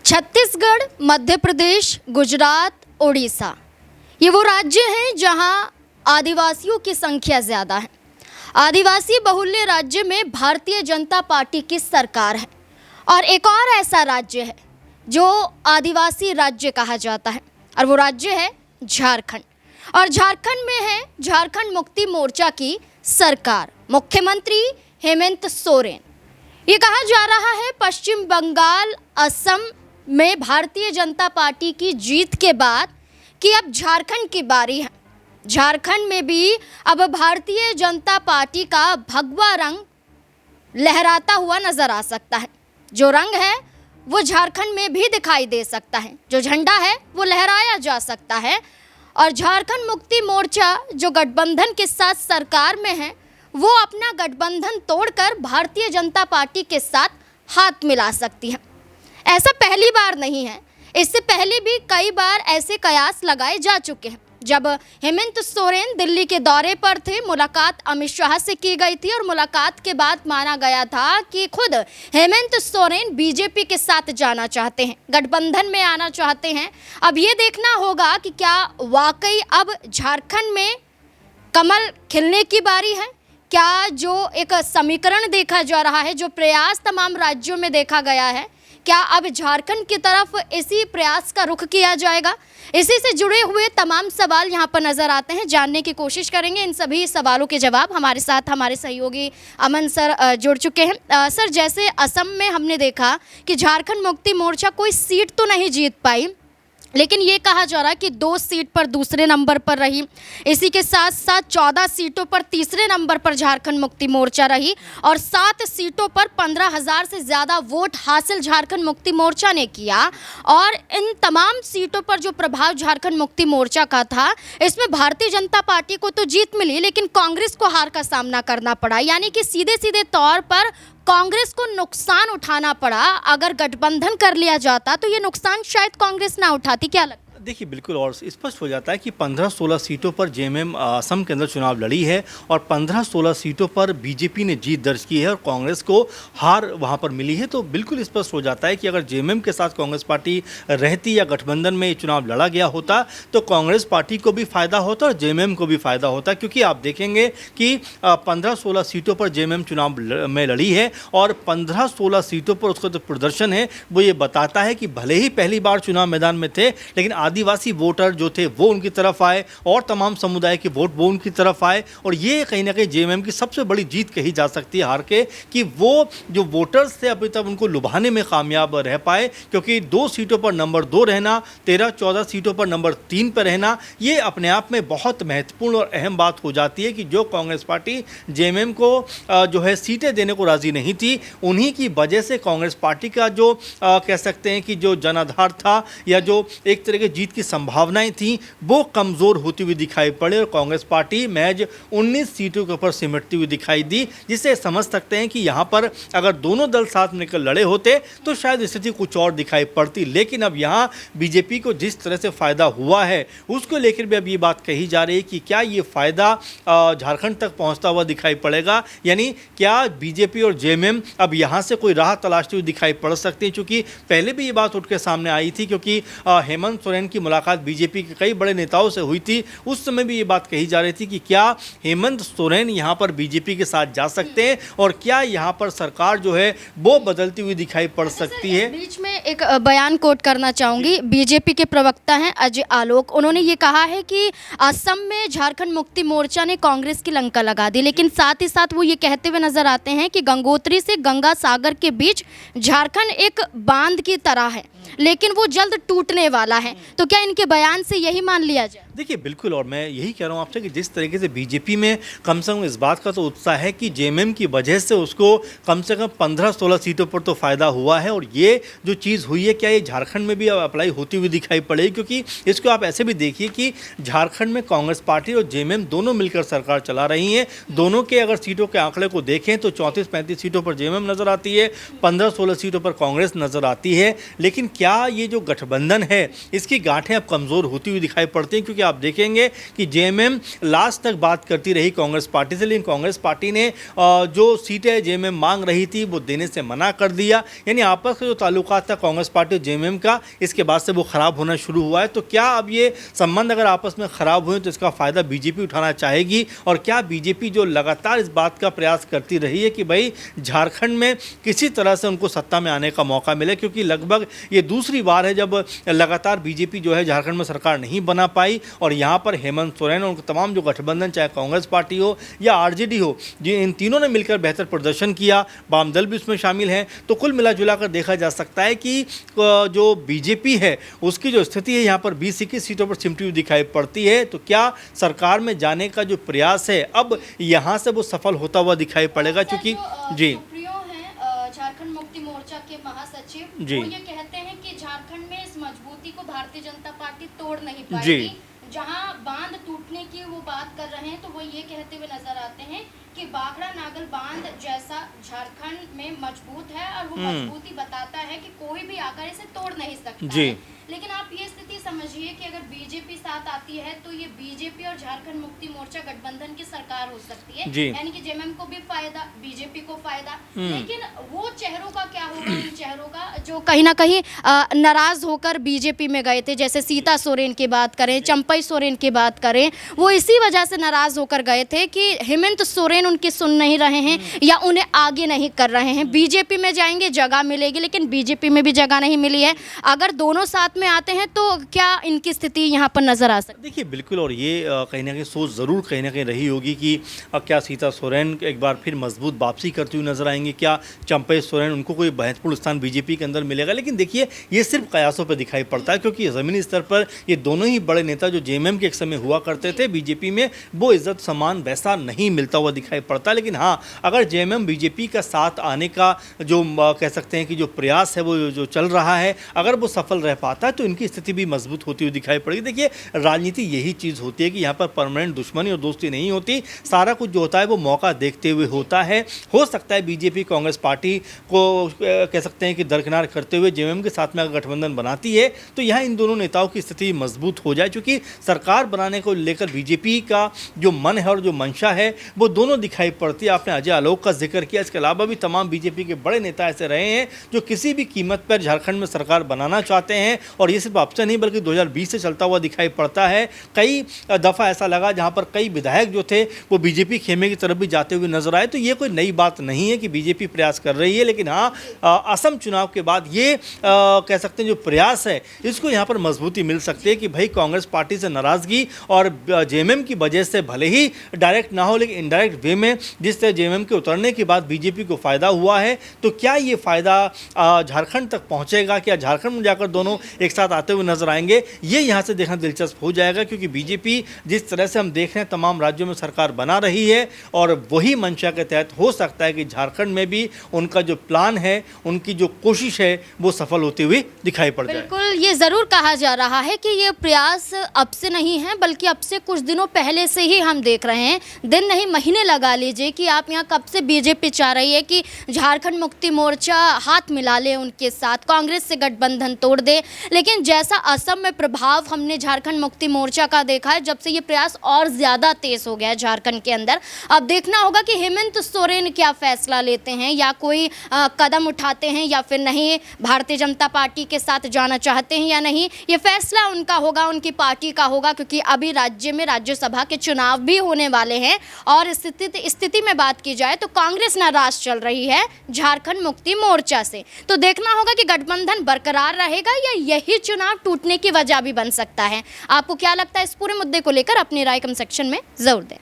छत्तीसगढ़, मध्य प्रदेश, गुजरात, उड़ीसा, ये वो राज्य हैं जहां आदिवासियों की संख्या ज़्यादा है। आदिवासी बहुल्य राज्य में भारतीय जनता पार्टी की सरकार है। और एक और ऐसा राज्य है जो आदिवासी राज्य कहा जाता है, और वो राज्य है झारखंड। और झारखंड में है झारखंड मुक्ति मोर्चा की सरकार, मुख्यमंत्री हेमंत सोरेन। ये कहा जा रहा है पश्चिम बंगाल, असम में भारतीय जनता पार्टी की जीत के बाद कि अब झारखंड की बारी है। झारखंड में भी अब भारतीय जनता पार्टी का भगवा रंग लहराता हुआ नजर आ सकता है। जो रंग है वो झारखंड में भी दिखाई दे सकता है, जो झंडा है वो लहराया जा सकता है। और झारखंड मुक्ति मोर्चा जो गठबंधन के साथ सरकार में है, वो अपना गठबंधन तोड़कर भारतीय जनता पार्टी के साथ हाथ मिला सकती है। ऐसा पहली बार नहीं है, इससे पहले भी कई बार ऐसे कयास लगाए जा चुके हैं। जब हेमंत सोरेन दिल्ली के दौरे पर थे, मुलाकात अमित शाह से की गई थी और मुलाकात के बाद माना गया था कि खुद हेमंत सोरेन बीजेपी के साथ जाना चाहते हैं, गठबंधन में आना चाहते हैं। अब ये देखना होगा कि क्या वाकई अब झारखंड में कमल खिलने की बारी है। क्या जो एक समीकरण देखा जा रहा है, जो प्रयास तमाम राज्यों में देखा गया है, क्या अब झारखंड की तरफ इसी प्रयास का रुख किया जाएगा? इसी से जुड़े हुए तमाम सवाल यहाँ पर नजर आते हैं। जानने की कोशिश करेंगे इन सभी सवालों के जवाब। हमारे साथ हमारे सहयोगी अमन सर जुड़ चुके हैं। सर, जैसे असम में हमने देखा कि झारखंड मुक्ति मोर्चा कोई सीट तो नहीं जीत पाई, लेकिन ये कहा जा रहा है कि 2 सीट पर दूसरे नंबर पर रही। इसी के साथ साथ 14 सीटों पर तीसरे नंबर पर झारखंड मुक्ति मोर्चा रही और 7 सीटों पर 15,000 से ज़्यादा वोट हासिल झारखंड मुक्ति मोर्चा ने किया। और इन तमाम सीटों पर जो प्रभाव झारखंड मुक्ति मोर्चा का था, इसमें भारतीय जनता पार्टी को तो जीत मिली, लेकिन कांग्रेस को हार का सामना करना पड़ा। यानी कि सीधे सीधे तौर पर कांग्रेस को नुकसान उठाना पड़ा। अगर गठबंधन कर लिया जाता तो ये नुकसान शायद कांग्रेस ना उठाती। क्या लगता है? देखिए, बिल्कुल और स्पष्ट हो जाता है कि 15-16 सीटों पर जेएमएम असम के अंदर चुनाव लड़ी है और 15-16 सीटों पर बीजेपी ने जीत दर्ज की है और कांग्रेस को हार वहां पर मिली है। तो बिल्कुल स्पष्ट हो जाता है कि अगर जेएमएम के साथ कांग्रेस पार्टी रहती या गठबंधन में चुनाव लड़ा गया होता तो कांग्रेस पार्टी को भी फायदा होता और जेएमएम को भी फायदा होता, क्योंकि आप देखेंगे कि 15-16 सीटों पर जेएमएम चुनाव में लड़ी है और 15-16 सीटों पर उसका जो प्रदर्शन है वो ये बताता है कि भले ही पहली बार चुनाव मैदान में थे, लेकिन आदिवासी वोटर जो थे वो उनकी तरफ आए और तमाम समुदाय के वोट वो उनकी तरफ आए। और ये कहीं ना कहीं जेएमएम की सबसे बड़ी जीत कही जा सकती है हार के, कि वो जो वोटर्स थे अभी तक उनको लुभाने में कामयाब रह पाए, क्योंकि 2 सीटों पर नंबर 2 रहना, 13-14 सीटों पर नंबर 3 पर रहना, ये अपने आप में बहुत महत्वपूर्ण और अहम बात हो जाती है कि जो कांग्रेस पार्टी जेएमएम को जो है सीटें देने को राजी नहीं थी, उन्हीं की वजह से कांग्रेस पार्टी का जो कह सकते हैं कि जो जनाधार था या जो एक तरह के जीत की संभावनाएं थी वो कमजोर होती हुई दिखाई पड़ी और कांग्रेस पार्टी महज 19 सीटों के ऊपर सिमटती हुई दिखाई दी, जिससे समझ सकते हैं कि यहां पर अगर दोनों दल साथ मिलकर लड़े होते तो शायद स्थिति कुछ और दिखाई पड़ती। लेकिन अब यहां बीजेपी को जिस तरह से फायदा हुआ है उसको लेकर भी अब ये बात कही जा रही है कि क्या ये फायदा झारखंड तक पहुंचता हुआ दिखाई पड़ेगा, यानी क्या बीजेपी और जेएमएम अब यहां से कोई राह तलाशती हुई दिखाई पड़ सकती है। चूंकि पहले भी ये बात उठ के सामने आई थी, क्योंकि हेमंत सोरेन की मुलाकात बीजेपी के कई बड़े नेताओं से हुई थी, उस समय भी ये बात कही जा रही थी कि क्या हेमंत सोरेन यहां पर बीजेपी के साथ जा सकते हैं और क्या यहां पर सरकार जो है वो बदलती हुई दिखाई पड़ सकती है। बीच में एक बयान कोट करना चाहूंगी, बीजेपी के प्रवक्ता हैं अजय आलोक, उन्होंने ये कहा है कि असम में झारखंड मुक्ति मोर्चा ने कांग्रेस की लंका लगा दी, लेकिन साथ ही साथ वो ये कहते हुए नजर आते हैं कि गंगोत्री से गंगा सागर के बीच झारखंड एक बांध की तरह है, लेकिन वो जल्द टूटने वाला है। तो क्या इनके बयान से यही मान लिया जाए? देखिए, बिल्कुल, और मैं यही कह रहा हूँ आपसे कि जिस तरीके से बीजेपी में कम से कम इस बात का तो उत्साह है कि जेएमएम की वजह से उसको कम से कम 15-16 सीटों पर तो फायदा हुआ है। और ये जो चीज़ हुई है, क्या ये झारखंड में भी अप्लाई होती हुई दिखाई पड़ेगी? क्योंकि इसको आप ऐसे भी देखिए कि झारखंड में कांग्रेस पार्टी और जेएमएम दोनों मिलकर सरकार चला रही हैं। दोनों के अगर सीटों के आंकड़े को देखें तो 34-35 सीटों पर जेएमएम नजर आती है, 15-16 सीटों पर कांग्रेस नजर आती है। लेकिन क्या क्या ये जो गठबंधन है इसकी गांठें अब कमज़ोर होती हुई दिखाई पड़ती हैं, क्योंकि आप देखेंगे कि जेएमएम लास्ट तक बात करती रही कांग्रेस पार्टी से, लेकिन कांग्रेस पार्टी ने जो सीटें जेएमएम मांग रही थी वो देने से मना कर दिया। यानी आपस का जो ताल्लुकात था कांग्रेस पार्टी और जेएमएम का, इसके बाद से वो ख़राब होना शुरू हुआ है। तो क्या अब ये संबंध अगर आपस में ख़राब हुए तो इसका फ़ायदा बीजेपी उठाना चाहेगी, और क्या बीजेपी जो लगातार इस बात का प्रयास करती रही है कि भाई झारखंड में किसी तरह से उनको सत्ता में आने का मौका मिले, क्योंकि लगभग ये दूसरी बार है जब लगातार बीजेपी जो है झारखंड में सरकार नहीं बना पाई, और यहाँ पर हेमंत सोरेन और तमाम जो गठबंधन, चाहे कांग्रेस पार्टी हो या आरजेडी हो, जी इन तीनों ने मिलकर बेहतर प्रदर्शन किया, वाम दल भी उसमें शामिल हैं। तो कुल मिला जुला कर देखा जा सकता है कि जो बीजेपी है उसकी जो स्थिति है यहाँ पर 20-21 सीटों पर सिमटी हुई दिखाई पड़ती है। तो क्या सरकार में जाने का जो प्रयास है अब यहाँ से वो सफल होता हुआ दिखाई पड़ेगा? क्योंकि जी झारखंड मुक्ति मोर्चा के महासचिव जी वो ये कहते हैं कि झारखंड में इस मजबूती को भारतीय जनता पार्टी तोड़ नहीं पाएगी। जहां बांध टूटने की वो बात कर रहे हैं तो वो ये कहते हुए नजर आते हैं कि बाखड़ा नागल बांध जैसा झारखंड में मजबूत है, और वो मजबूती बताता है कि कोई भी आकर इसे तोड़ नहीं सकता है। लेकिन आप ये स्थिति समझिए कि अगर बीजेपी साथ आती है तो ये बीजेपी और झारखंड मुक्ति मोर्चा गठबंधन की सरकार हो सकती है, यानी कि जेएमएम को भी फायदा, बीजेपी को फायदा। लेकिन वो चेहरों का क्या होगा, उन चेहरों का जो कहीं ना कहीं नाराज होकर बीजेपी में गए थे, जैसे सीता सोरेन की बात करें, चंपई सोरेन की बात करें, वो इसी वजह से नाराज होकर गए थे कि हेमंत सोरेन उनकी सुन नहीं रहे हैं या उन्हें आगे नहीं कर रहे हैं। बीजेपी में जाएंगे जगह मिलेगी, लेकिन बीजेपी में भी जगह नहीं मिली है। अगर दोनों साथ में आते हैं तो क्या इनकी स्थिति यहाँ पर नजर आ सकती है? देखिए बिल्कुल, और ये कहीं ना कहीं सोच ज़रूर कहीं ना कहीं रही होगी कि क्या सीता सोरेन एक बार फिर मजबूत वापसी करती हुई नजर आएंगे, क्या चंपई सोरेन उनको कोई महत्वपूर्ण स्थान बीजेपी के अंदर मिलेगा। लेकिन देखिए ये सिर्फ कयासों पर दिखाई पड़ता है, क्योंकि ज़मीनी स्तर पर ये दोनों ही बड़े नेता जो जेएमएम के एक समय हुआ करते थे बीजेपी में, वो इज्जत सम्मान वैसा नहीं मिलता हुआ दिखाई पड़ता। लेकिन हाँ, अगर जेएमएम बीजेपी का साथ आने का जो कह सकते हैं कि जो प्रयास है वो जो चल रहा है, अगर वो सफल रह पाता है तो इनकी स्थिति भी मजबूत होती हुई दिखाई पड़ेगी। देखिए राजनीति यही चीज़ होती है कि यहाँ पर परमानेंट दुश्मनी और दोस्ती नहीं होती, सारा कुछ जो होता है वो मौका देखते हुए होता है। हो सकता है बीजेपी कांग्रेस पार्टी को कह सकते हैं कि दरकिनार करते हुए जेएमएम के साथ में अगर गठबंधन बनाती है तो यहाँ इन दोनों नेताओं की स्थिति मजबूत हो जाए, क्योंकि सरकार बनाने को लेकर बीजेपी का जो मन है और जो मंशा है वो दोनों दिखाई पड़ती है। आपने अजय आलोक का जिक्र किया, इसके अलावा भी तमाम बीजेपी के बड़े नेता ऐसे रहे हैं जो किसी भी कीमत पर झारखंड में सरकार बनाना चाहते हैं, और ये सिर्फ अब से नहीं बल्कि 2020 से चलता हुआ दिखाई पड़ता है। कई दफ़ा ऐसा लगा जहां पर कई विधायक जो थे वो बीजेपी खेमे की तरफ भी जाते हुए नजर आए। तो ये कोई नई बात नहीं है कि बीजेपी प्रयास कर रही है, लेकिन हाँ असम चुनाव के बाद ये कह सकते हैं जो प्रयास है इसको यहाँ पर मजबूती मिल सकती है कि भाई कांग्रेस पार्टी से नाराज़गी और जेएमएम की वजह से भले ही डायरेक्ट ना हो लेकिन इनडायरेक्ट वे में जिस तरह जेएमएम के उतरने के बाद बीजेपी को फ़ायदा हुआ है, तो क्या ये फ़ायदा झारखंड तक पहुँचेगा? क्या झारखंड में जाकर दोनों एक साथ आते हुए नजर आएंगे? ये यहाँ से देखना दिलचस्प हो जाएगा, क्योंकि बीजेपी जिस तरह से हम देख रहे हैं तमाम राज्यों में सरकार बना रही है, और वही मंशा के तहत हो सकता है कि झारखंड में भी उनका जो प्लान है, उनकी जो कोशिश है वो सफल होती हुई दिखाई पड़ जाए। बिल्कुल, ये ज़रूर कहा जा रहा है कि ये प्रयास अब से नहीं है बल्कि अब से कुछ दिनों पहले से ही हम देख रहे हैं, दिन नहीं महीने लगा लीजिए कि आप यहाँ कब से बीजेपी चाह रही है कि झारखंड मुक्ति मोर्चा हाथ मिला ले उनके साथ, कांग्रेस से गठबंधन तोड़ दे। लेकिन जैसा असम में प्रभाव हमने झारखंड मुक्ति मोर्चा का देखा है, जब से ये प्रयास और ज़्यादा तेज़ हो गया है झारखंड के अंदर, अब देखना होगा कि हेमंत सोरेन क्या फैसला लेते हैं, या कोई कदम उठाते हैं या फिर नहीं, भारतीय जनता पार्टी के साथ जाना चाहते हैं या नहीं। ये फैसला उनका होगा, उनकी पार्टी का होगा, क्योंकि अभी राज्य में राज्यसभा के चुनाव भी होने वाले हैं। और स्थिति में बात की जाए तो कांग्रेस नाराज चल रही है झारखंड मुक्ति मोर्चा से, तो देखना होगा कि गठबंधन बरकरार रहेगा या यही चुनाव टूटने की वजह भी बन सकता है। आपको क्या लगता है इस पूरे मुद्दे को लेकर? अपनी राय कमेंट सेक्शन में जरूर दें।